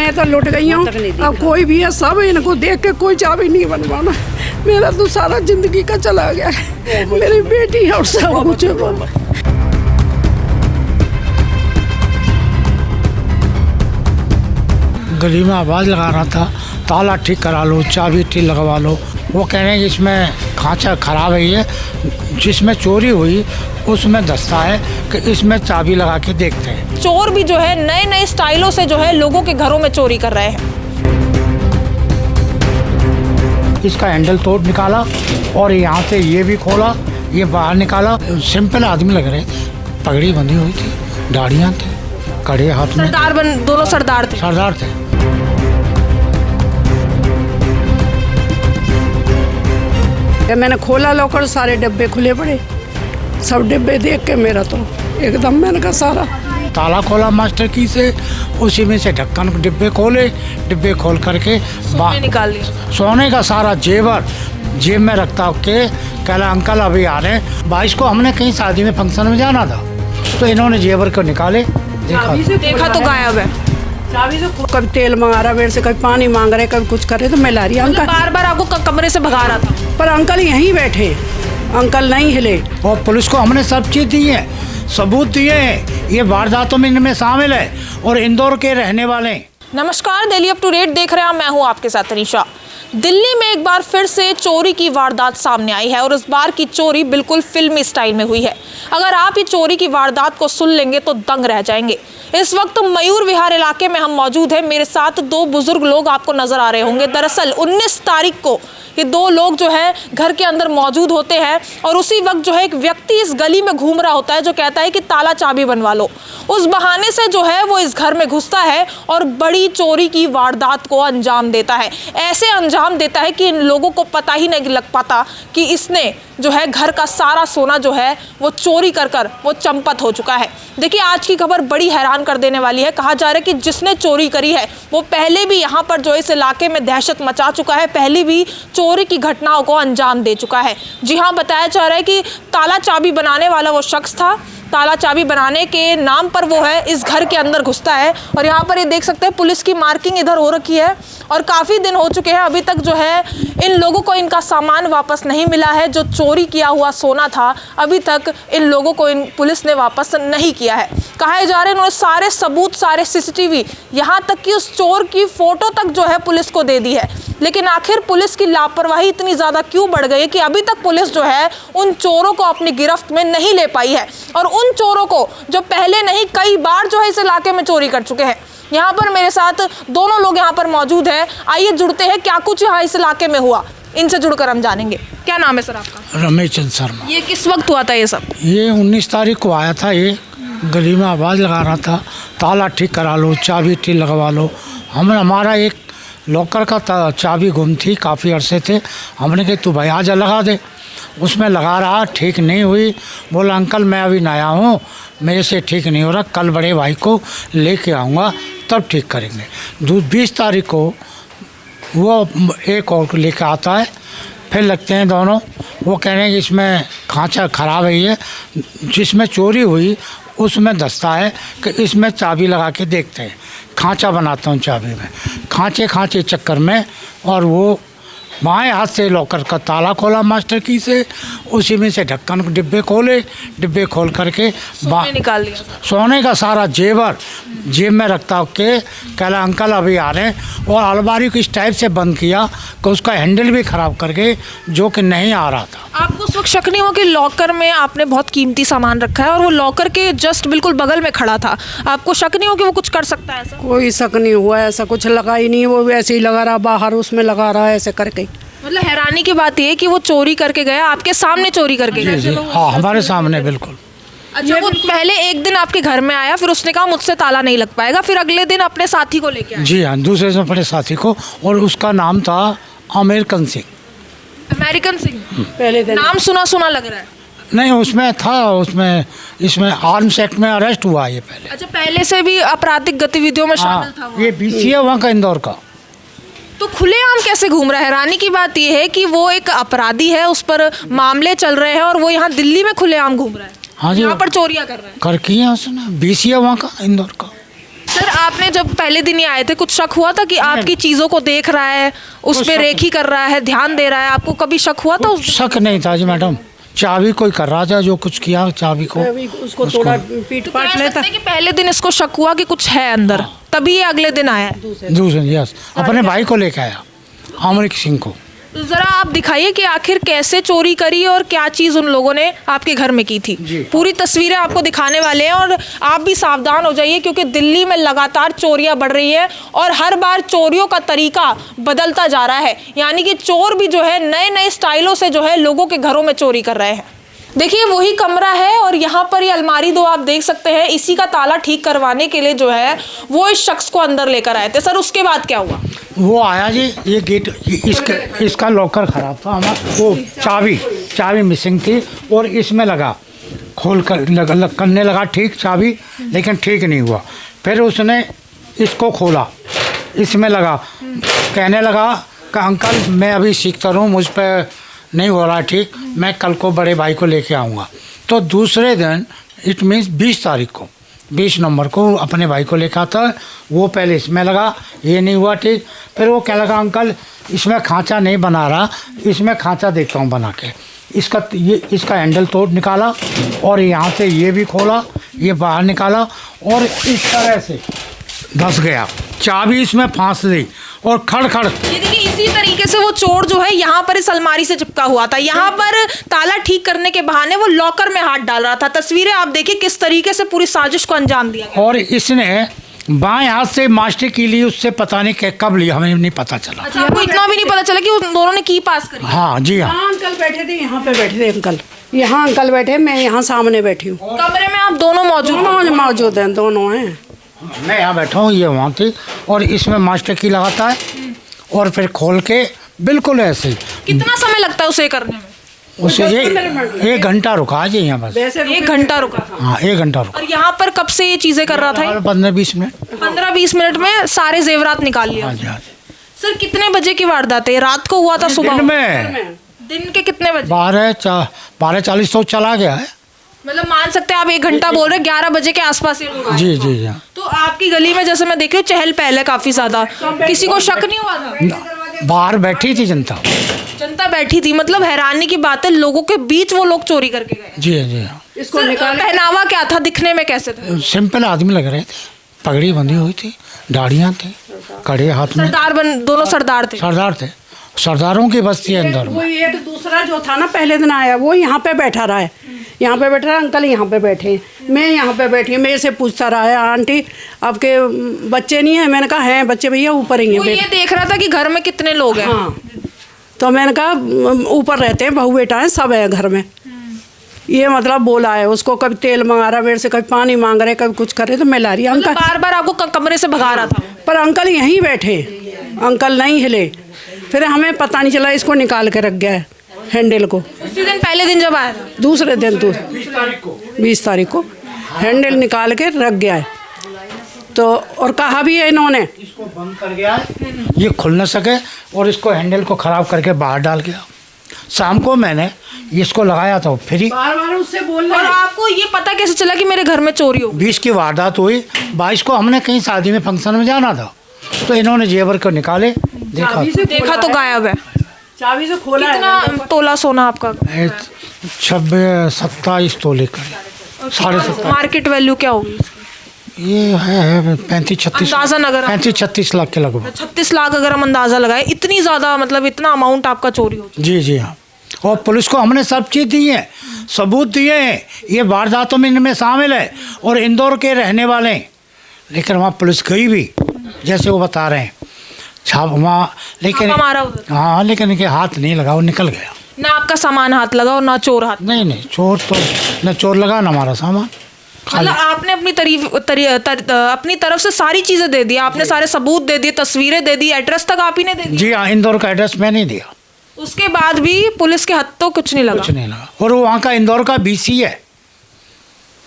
मैं तो लुट गई हूँ। अब कोई भी है, सब इनको देख के कोई चाबी नहीं बनवाना। मेरा तो सारा जिंदगी का चला गया है। मेरी बेटी है और सब कुछ है। गली में आवाज़ लगा रहा था, ताला ठीक करा लो, चाबी ठीक लगवा लो। वो कह रहे हैं कि इसमें खांचा खराब है, ये जिसमें चोरी हुई उसमें दस्ता है कि इसमें चाबी लगा के देखते हैं। चोर भी जो है नए नए स्टाइलों से जो है लोगों के घरों में चोरी कर रहे हैं। इसका हैंडल तोड़ निकाला और यहाँ से ये भी खोला, ये बाहर निकाला। सिंपल आदमी लग रहे थे, पगड़ी बंधी हुई थी, दाढ़ियाँ थे, कड़े हाथ में। दोनों सरदार थे। सरदार थे। मैंने खोला लॉकर, सारे डिब्बे खुले पड़े। सब डिब्बे देख के मेरा तो एकदम, मैंने कहा सारा ताला खोला मास्टर की से, उसी में से ढक्कन डिब्बे खोले, डिब्बे खोल करके निकाल लिया। सोने का सारा जेवर जेब में रखता के कहला अंकल अभी आ रहे हैं। 22 को हमने कहीं शादी में फंक्शन में जाना था, तो इन्होंने जेवर को निकाले, देखा तो गायब है। कभी तेल मंगा रहा मेरे से, कभी पानी मांग रहे, कभी कुछ कर रहे। तो मैं ला रही अंकल, बार बार आपको कमरे से भगा रहा था, पर अंकल यहीं बैठे, अंकल नहीं हिले। और पुलिस को हमने सब चीज़ दी है, सबूत दिए हैं, ये वारदातों में इनमें शामिल है और इंदौर के रहने वाले हैं। नमस्कार, दिल्ली अप टू डेट देख रहे हैं, मैं हूं आपके साथ तनीषा। दिल्ली में एक बार फिर से चोरी की वारदात सामने आई है और इस बार की चोरी बिल्कुल फिल्मी स्टाइल में हुई है। अगर आप ये चोरी की वारदात को सुन लेंगे तो दंग रह जाएंगे। इस वक्त मयूर विहार इलाके में हम मौजूद हैं। मेरे साथ दो बुजुर्ग लोग आपको नजर आ रहे होंगे। दरअसल 19 तारीख को ये दो लोग जो है घर के अंदर मौजूद होते हैं और उसी वक्त जो है एक व्यक्ति इस गली में घूम रहा होता है जो कहता है कि ताला चाबी बनवा लो। उस बहाने से जो है वो इस घर में घुसता है और बड़ी चोरी की वारदात को अंजाम देता है। ऐसे अंजाम देता है कि इन लोगों को पता ही नहीं लग पाता कि इसने जो है घर का सारा सोना जो है वो चोरी कर कर वो चंपत हो चुका है। देखिए, आज की खबर बड़ी हैरान कर देने वाली है। कहा जा रहा है कि जिसने चोरी करी है वो पहले भी यहाँ पर जो इस इलाके में दहशत मचा चुका है, पहले भी चोरी की घटनाओं को अंजाम दे चुका है। जी हाँ, बताया जा रहा है कि ताला चाबी बनाने वाला वो शख्स था। ताला चाबी बनाने के नाम पर वो है इस घर के अंदर घुसता है और यहाँ पर ये देख सकते हैं पुलिस की मार्किंग इधर हो रखी है और काफ़ी दिन हो चुके हैं, अभी तक जो है इन लोगों को इनका सामान वापस नहीं मिला है। जो चोरी किया हुआ सोना था अभी तक इन लोगों को पुलिस ने वापस नहीं किया है। कहा जा रहा है उन्होंने सारे सबूत, सारे CCTV, यहाँ तक कि उस चोर की फोटो तक जो है पुलिस को दे दी है। लेकिन आखिर पुलिस की लापरवाही इतनी ज़्यादा क्यों बढ़ गई है कि अभी तक पुलिस जो है उन चोरों को अपनी गिरफ्त में नहीं ले पाई है, और उन चोरों को जो पहले नहीं कई बार जो है इस इलाके में चोरी कर चुके हैं। यहाँ पर मेरे साथ दोनों लोग यहाँ पर मौजूद हैं। आइए जुड़ते हैं, क्या कुछ यहाँ इस इलाके में हुआ, इनसे जुड़कर हम जानेंगे। क्या नाम है सर आपका? रमेश चंद शर्मा। ये किस वक्त हुआ था ये सब? ये 19 तारीख को आया था। ये गली में आवाज़ लगा रहा था, ताला ठीक करा लो, चाबी ठीक लगवा लो। हमारा एक लॉकर का चाबी गुम थी, काफ़ी अरसे थे। हमने कहा तू भाई आजा लगा दे। उसमें लगा रहा, ठीक नहीं हुई। बोला अंकल मैं अभी नया हूँ, मेरे से ठीक नहीं हो रहा, कल बड़े भाई को लेके आऊँगा तब ठीक करेंगे। 20 तारीख को वो एक और को लेकर आता है, फिर लगते हैं दोनों। वो कह रहे हैं कि इसमें खांचा ख़राब है, ये जिसमें चोरी हुई उसमें दस्ता है कि इसमें चाबी लगा के देखते हैं। खांचा बनाता हूँ चाबी में, खांचे चक्कर में, और वो बाएं हाथ से लॉकर का ताला खोला मास्टर की से, उसी में से ढक्कन डिब्बे खोले, डिब्बे खोल करके निकाल लिया। सोने का सारा जेवर जेब में रखता के कहला अंकल अभी आ रहे हैं, और अलमारी को इस टाइप से बंद किया कि उसका हैंडल भी ख़राब कर गए, जो कि नहीं आ रहा था। आपको उस वक्त शक नहीं हुआ कि लॉकर में आपने बहुत कीमती सामान रखा है और वो लॉकर के जस्ट बिल्कुल बगल में खड़ा था? आपको शक नहीं हुआ कि वो कुछ कर सकता है ऐसा? कोई शक नहीं हुआ, ऐसा कुछ लगा ही नहीं। वो वैसे ही लगा रहा, बाहर उसमें लगा रहा है ऐसे करके। मतलब हैरानी की बात ये है कि वो चोरी करके गया, आपके सामने चोरी करके गया। जी हाँ, हमारे सामने बिल्कुल। अच्छा, वो पहले एक दिन आपके घर में आया, फिर उसने कहा मुझसे ताला नहीं लग पाएगा, फिर अगले दिन अपने साथी को लेके आया? जी हाँ, दूसरे से अपने साथी को, और उसका नाम था अमेरिकन सिंह। अमेरिकन सिंह? पहले दिन नाम सुना सुना लग रहा है। नहीं, उसमें था, उसमें इसमें आर्म्स एक्ट में अरेस्ट हुआ ये पहले। अच्छा, पहले से भी आपराधिक गतिविधियों में शामिल था वो? ये BC है वहाँ का, इंदौर का। तो खुलेआम कैसे घूम रहा है? हैरानी की बात यह है कि वो एक अपराधी है, उस पर मामले चल रहे हैं, और वो यहाँ दिल्ली में खुलेआम घूम रहा है। हाँ जी, यहाँ पर चोरियां कर रहा है। कर की है उसने। BC है वहाँ का, इंदौर का। सर आपने जब पहले दिन ही आए थे कुछ शक हुआ था कि आपकी चीजों को देख रहा है, उस कुछ पे शक रेखी कर रहा है, ध्यान दे रहा है, आपको कभी शक हुआ था उस शक नहीं था जी मैडम, चाबी कोई कर रहा था, जो कुछ किया चाबी को अभी उसको थोड़ा पीट पाट कह लेता सकते हैं कि पहले दिन इसको शक हुआ कि कुछ है अंदर, तभी ये अगले दिन आया है। दूसरे यस अपने भाई को लेके आया, अमरिक सिंह को। तो जरा आप दिखाइए कि आखिर कैसे चोरी करी और क्या चीज उन लोगों ने आपके घर में की थी। पूरी तस्वीरें आपको दिखाने वाले हैं और आप भी सावधान हो जाइए क्योंकि दिल्ली में लगातार चोरियां बढ़ रही है और हर बार चोरियों का तरीका बदलता जा रहा है, यानी कि चोर भी जो है नए नए स्टाइलों से जो है लोगों के घरों में चोरी कर रहे हैं। देखिए वही कमरा है और यहाँ पर ये अलमारी दो आप देख सकते हैं, इसी का ताला ठीक करवाने के लिए जो है वो इस शख्स को अंदर लेकर आए थे। सर उसके बाद क्या हुआ? वो आया जी, ये गेट इसका लॉकर ख़राब था, हमारा वो चाबी मिसिंग थी और इसमें लगा खोल कर करने लगा ठीक चाबी, लेकिन ठीक नहीं हुआ। फिर उसने इसको खोला, इसमें लगा, कहने लगा कि अंकल मैं अभी सीखता रहूँ, मुझ पर नहीं हो रहा ठीक, मैं कल को बड़े भाई को लेके आऊँगा। तो दूसरे दिन इट मीन्स 20 तारीख को 20 नंबर को अपने भाई को लेकर आता, वो पहले इसमें लगा, ये नहीं हुआ ठीक। फिर वो कहने लगा अंकल इसमें खांचा नहीं बना रहा, इसमें खांचा देता हूँ बना के। इसका हैंडल तोड़ निकाला और यहाँ से ये भी खोला, ये बाहर निकाला और इस तरह से धस गया, चाबी इसमें फांस दी और खड़ ये देखिए इसी तरीके से वो चोर जो है यहाँ पर इस अलमारी से चिपका हुआ था, यहाँ पर ताला ठीक करने के बहाने वो लॉकर में हाथ डाल रहा था। तस्वीरें आप देखिए किस तरीके से पूरी साजिश को अंजाम दिया गया। और इसने बाएं हाथ से मास्टर की ली, उससे पता नहीं कब लिया, हमें नहीं पता चला। अच्छा आपको इतना भी नहीं पता चला कि उन दोनों ने की पास करी? हाँ जी हाँ। हाँ अंकल बैठे थे, यहाँ पे बैठे थे अंकल, यहाँ अंकल बैठे, मैं यहाँ सामने बैठी हूँ। कमरे में आप दोनों मौजूद हैं, दोनों हैं। मैं यहाँ बैठा हूँ, ये वहाँ थी और इसमें मास्टर की लगाता है और फिर खोल के बिल्कुल ऐसे। कितना समय लगता है उसे करने में? उसे एक घंटा रुका जी यहाँ बस। 1 घंटा रुका था? हाँ 1 घंटा रुका। और यहाँ पर कब से ये चीजें कर रहा था? 15-20 मिनट। 15-20 मिनट में सारे जेवरात निकाल लिया। हाँ जी हाँ जी। सर कितने बजे की वारदात है? रात को हुआ था? सुबह में दिन के कितने बजे? 12:40 तो चला गया है। मतलब मान सकते हैं आप 1 घंटा बोल रहे हैं, 11 बजे के आसपास ये लोग आए। जी जी जी। तो आपकी गली में जैसे मैं देख रही हूँ चहल पहल है काफी ज्यादा, किसी को शक नहीं हुआ था? बाहर बैठी थी जनता बैठी थी, मतलब हैरानी की बात है लोगों के बीच वो लोग चोरी करके गए। जी जी हाँ। इसको सर, निकाल पहनावा क्या था, दिखने में कैसे थे? सिंपल आदमी लग रहे थे, पगड़ी बंधी हुई थी, दाढ़ियाँ थी, कड़े हाथ में। दोनों सरदार थे? सरदार थे, सरदारों की बस्ती है अंदर। वो एक दूसरा जो था ना पहले दिन आया, वो यहाँ पे बैठा रहा है, यहाँ पे बैठा रहा, अंकल यहाँ पे बैठे, मैं यहाँ पे बैठी, मेरे से पूछता रहा है आंटी आपके बच्चे नहीं है? मैंने कहा हैं बच्चे भैया ऊपर ही वो हैं। ये देख रहा था कि घर में कितने लोग हैं। हाँ तो मैंने कहा ऊपर रहते हैं, बहू बेटा है, सब है घर में। ये मतलब बोला है उसको, कभी तेल मंगा रहा मेरे से, कभी पानी मांग रहे, कभी कुछ कर रहे, तो मैं ला रही अंकल। बार बार आपको कमरे से भगा रहा था? पर अंकल यहीं बैठे, अंकल नहीं हिले। फिर हमें पता नहीं चला, इसको निकाल के रख गया है हैंडल को। उसी दिन पहले दिन जब आया था? दूसरे दिन 20 तारीख को हैंडल निकाल के रख गया है। तो और कहा भी है इन्होंने इसको बंद कर गया, ये खुल न सके, और इसको हैंडल को ख़राब करके बाहर डाल गया। शाम को मैंने इसको लगाया था, फिर बार उससे बोल और आपको ये पता कैसे चला कि मेरे घर में चोरी हो? 20 की वारदात हुई, 22 को हमने कहीं शादी में फंक्शन में जाना था, तो इन्होंने जेवर को निकाले, देखा तो गायब है। चाबी से खोला। कितना तोला सोना आपका? 27 तोले का, 7.5। मार्केट वैल्यू क्या होगी? ये है 35-36, अंदाज़ा अगर 35-36 लाख के लगभग। 36 लाख अगर हम अंदाज़ा लगाए, इतनी ज़्यादा मतलब इतना अमाउंट आपका चोरी हो? जी जी हाँ। और पुलिस को हमने सब चीज़ दी है, सबूत दिए हैं, ये वारदातों में इनमें शामिल है और इंदौर के रहने वाले हैं। लेकिन वहाँ पुलिस गई भी, जैसे वो बता रहे हैं, छाप वहाँ, लेकिन हाँ लेकिन इनके हाथ नहीं लगा, वो निकल गया। ना आपका सामान हाथ लगा और ना चोर हाथ? नहीं चोर तो न चोर लगा ना हमारा सामान। मतलब आपने अपनी तरफ से सारी चीज़ें दे दी, आपने सारे सबूत दे दिए, तस्वीरें दे दी, एड्रेस तक आप ही ने दे दिया? जी हाँ, इंदौर का एड्रेस मैं नहीं दिया। उसके बाद भी पुलिस के हाथ तो कुछ नहीं लगा? और वो वहाँ का इंदौर का BC है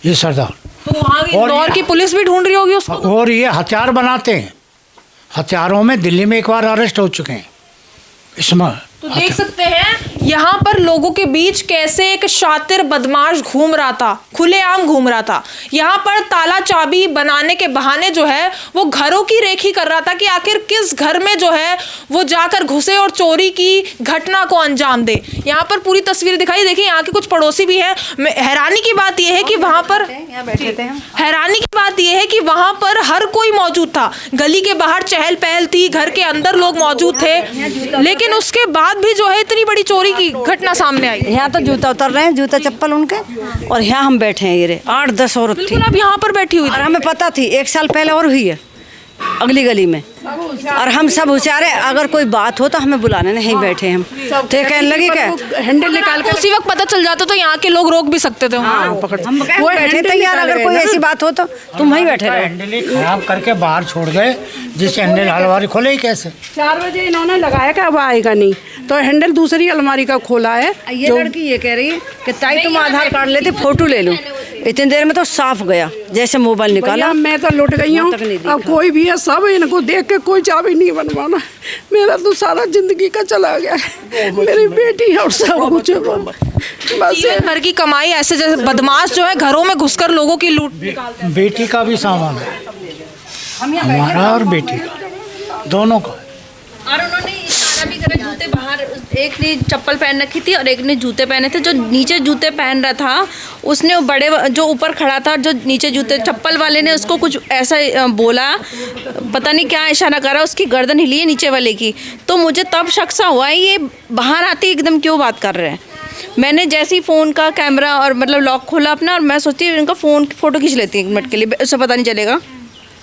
ये सरदार। तो वहाँ इंदौर की पुलिस भी ढूंढ रही होगी उसको? और ये हथियार बनाते हैं, हथियारों में दिल्ली में एक बार अरेस्ट हो चुके हैं इसमें। तो देख सकते हैं यहाँ पर लोगों के बीच कैसे एक शातिर बदमाश घूम रहा था, खुलेआम घूम रहा था। यहाँ पर ताला चाबी बनाने के बहाने जो है वो घरों की रेखी कर रहा था कि आखिर किस घर में जो है वो जाकर घुसे और चोरी की घटना को अंजाम दे। यहाँ पर पूरी तस्वीर दिखाई, देखिए यहाँ के कुछ पड़ोसी भी हैं। हैरानी की बात यह है कि वहाँ पर हैरानी की बात यह है कि वहाँ पर हर कोई मौजूद था। गली के बाहर चहल पहल थी, घर के अंदर लोग मौजूद थे, लेकिन उसके बाद भी जो है इतनी बड़ी चोरी की घटना सामने आई। यहाँ तो जूता उतर रहे हैं, जूता चप्पल उनके, और यहाँ हम बैठे हैं। ये 8-10 औरत थी। बिल्कुल, अब यहाँ पर बैठी हुई और हमें पता थी 1 साल पहले और हुई है अगली गली में, और हम सब होशियार है, अगर कोई बात हो तो हमें बुलाने नहीं बैठे हम। तो कहने लगी क्या हैंडल निकाल कर उसी वक्त पता चल जाता तो यहाँ के लोग रोक भी सकते थे। हम बैठे थे यार, अगर कोई ऐसी बात हो तो तुम वहीं बैठे रहो। हैंडल ही खराब करके बाहर छोड़ गए, जिससे हैंडल अलमारी खोले ही कैसे। 4 बजे इन्होंने लगाया कि अब आएगा नहीं, तो हैंडल दूसरी अलमारी का खोला है। ये लड़की ये कह रही है कि ताई तुम आधार कार्ड लेते फोटो ले लो। इतनी देर में तो साफ गया, जैसे मोबाइल निकाला। मैं तो लुट गई हूँ। अब कोई भी है, सब इनको देख के कोई चाबी नहीं बनवाना। मेरा तो सारा जिंदगी का चला गया, मेरी बेटी और सब कुछ बस। जीवन भर की कमाई ऐसे जैसे बदमाश जो है घरों में घुसकर लोगों की लूट निकालते हैं। बेटी का भी सामान है, हमारा और बेटी का, दोनों का। और उन्होंने इशारा भी करा, जूते बाहर, एक ने चप्पल पहन रखी थी और एक ने जूते पहने थे। जो नीचे जूते पहन रहा था उसने बड़े, जो ऊपर खड़ा था, जो नीचे जूते चप्पल वाले ने उसको कुछ ऐसा बोला, पता नहीं क्या इशारा करा, उसकी गर्दन हिली है नीचे वाले की। तो मुझे तब शक सा हुआ ये बाहर आते एकदम क्यों बात कर रहे हैं। मैंने जैसे ही फ़ोन का कैमरा और मतलब लॉक खोला अपना, और मैं सोचती हूँ इनका फ़ोटो खींच लेती हूँ 1 मिनट के लिए, उससे पता नहीं चलेगा,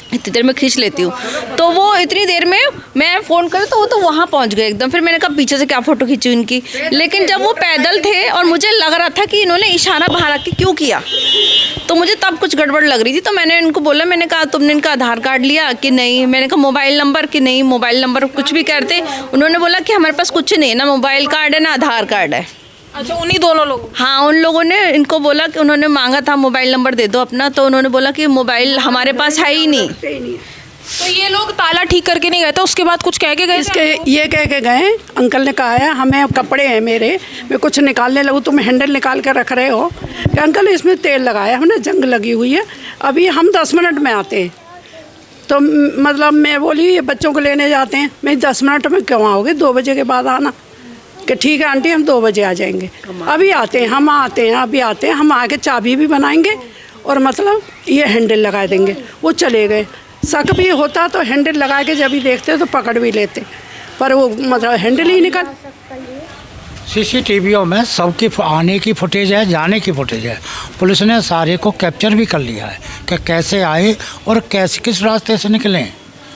इतनी देर में खींच लेती हूँ। तो वो इतनी देर में मैं फ़ोन करूँ तो वो तो वहाँ पहुँच गए एकदम। फिर मैंने कहा पीछे से क्या फ़ोटो खींची उनकी, लेकिन जब वो पैदल थे और मुझे लग रहा था कि इन्होंने इशारा बाहर आके क्यों किया, तो मुझे तब कुछ गड़बड़ लग रही थी। तो मैंने इनको बोला, मैंने कहा तुमने इनका आधार कार्ड लिया कि नहीं, मैंने कहा मोबाइल नंबर कि नहीं, मोबाइल नंबर कुछ भी करते। उन्होंने बोला कि हमारे पास कुछ नहीं है, ना मोबाइल कार्ड है ना आधार कार्ड है। अच्छा, उन्हीं दोनों लोग? हाँ, उन लोगों ने इनको बोला कि उन्होंने मांगा था मोबाइल नंबर दे दो अपना, तो उन्होंने बोला कि मोबाइल हमारे पास है ही नहीं। तो ये लोग ताला ठीक करके नहीं गए थे, उसके बाद कुछ कह के गए? इसके ये कह के गए, अंकल ने कहा है हमें कपड़े हैं मेरे, मैं कुछ निकालने लगूँ, तुम हैंडल निकाल कर रख रहे हो कि अंकल इसमें तेल लगाया हमने, जंग लगी हुई है, अभी हम 10 मिनट में आते हैं। तो मतलब मैं बोली ये बच्चों को लेने जाते हैं, मैं 10 मिनट में क्यों आओगे, 2 बजे के बाद आना। कि ठीक है आंटी हम 2 बजे आ जाएंगे। अभी आते हैं, हम आते हैं, अभी आते हैं, हम आके चाबी भी बनाएंगे और मतलब ये हैंडल लगा देंगे। वो चले गए। शक भी होता तो हैंडल लगा के जब भी देखते तो पकड़ भी लेते, पर वो मतलब हैंडल ही निकल। सीसीटीवीओं में सबकी आने की फुटेज है, जाने की फुटेज है। पुलिस ने सारे को कैप्चर भी कर लिया है कि कैसे आए और कैसे किस रास्ते से निकले।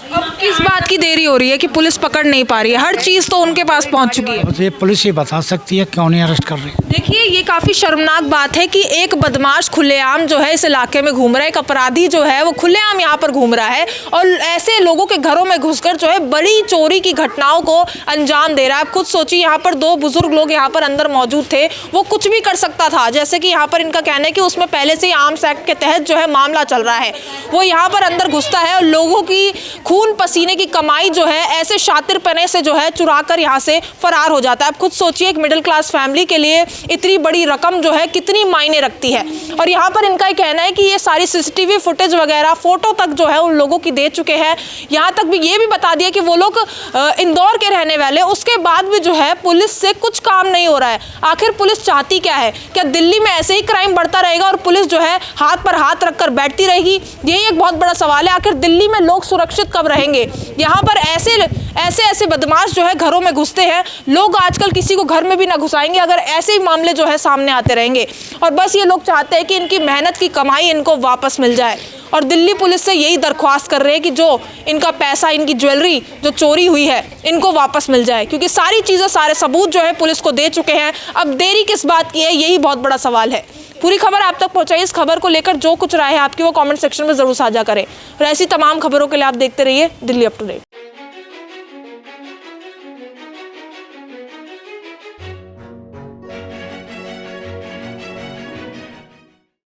अब किस बात की देरी हो रही है कि पुलिस पकड़ नहीं पा रही है? हर चीज़ तो उनके पास पहुंच चुकी है। ये पुलिस ही बता सकती है क्यों नहीं अरेस्ट कर रही। देखिए, ये काफ़ी शर्मनाक बात है कि एक बदमाश खुलेआम जो है इस इलाके में घूम रहा है, एक अपराधी जो है वो खुलेआम यहाँ पर घूम रहा है और ऐसे लोगों के घरों में घुसकर जो है बड़ी चोरी की घटनाओं को अंजाम दे रहा है। आप खुद सोचिए, यहाँ पर 2 बुजुर्ग लोग यहाँ पर अंदर मौजूद थे, वो कुछ भी कर सकता था। जैसे कि यहाँ पर इनका कहना है कि उसमें पहले से ही आर्म्स एक्ट के तहत जो है मामला चल रहा है। वो यहाँ पर अंदर घुसता है और लोगों की खून पसीने की कमाई जो है ऐसे शातिरपने से जो है चुरा कर यहाँ से फरार हो जाता है। आप खुद सोचिए, एक मिडिल क्लास फैमिली के लिए इतनी बड़ी रकम जो है कितनी मायने रखती है। और यहाँ पर इनका कहना है कि ये सारी सीसीटीवी फुटेज वगैरह फोटो तक जो है उन लोगों की दे चुके हैं। यहाँ तक भी ये भी बता दिया कि वो लोग इंदौर के रहने वाले, उसके बाद भी जो है पुलिस से कुछ काम नहीं हो रहा है। आखिर पुलिस चाहती क्या है? क्या दिल्ली में ऐसे ही क्राइम बढ़ता रहेगा और पुलिस जो है हाथ पर हाथ रखकर बैठती रहेगी? यही एक बहुत बड़ा सवाल है। आखिर दिल्ली में लोग सुरक्षित कब रहेंगे? यहाँ पर ऐसे बदमाश जो है घरों में घुसते हैं। लोग आजकल किसी को घर में भी ना घुसाएंगे अगर ऐसे ही मामले जो है सामने आते रहेंगे। और बस ये लोग चाहते हैं कि इनकी मेहनत की कमाई इनको वापस मिल जाए और दिल्ली पुलिस से यही दरख्वास्त कर रहे हैं कि जो इनका पैसा, इनकी ज्वेलरी जो चोरी हुई है, इनको वापस मिल जाए, क्योंकि सारी चीज़ें, सारे सबूत जो है पुलिस को दे चुके हैं। अब देरी किस बात की है, यही बहुत बड़ा सवाल है। पूरी खबर आप तक पहुंचाइए। इस खबर को लेकर जो कुछ राय है आपकी वो कमेंट सेक्शन में ज़रूर साझा करें और ऐसी तमाम खबरों के लिए आप देखते रहिए दिल्ली अप टू डेट।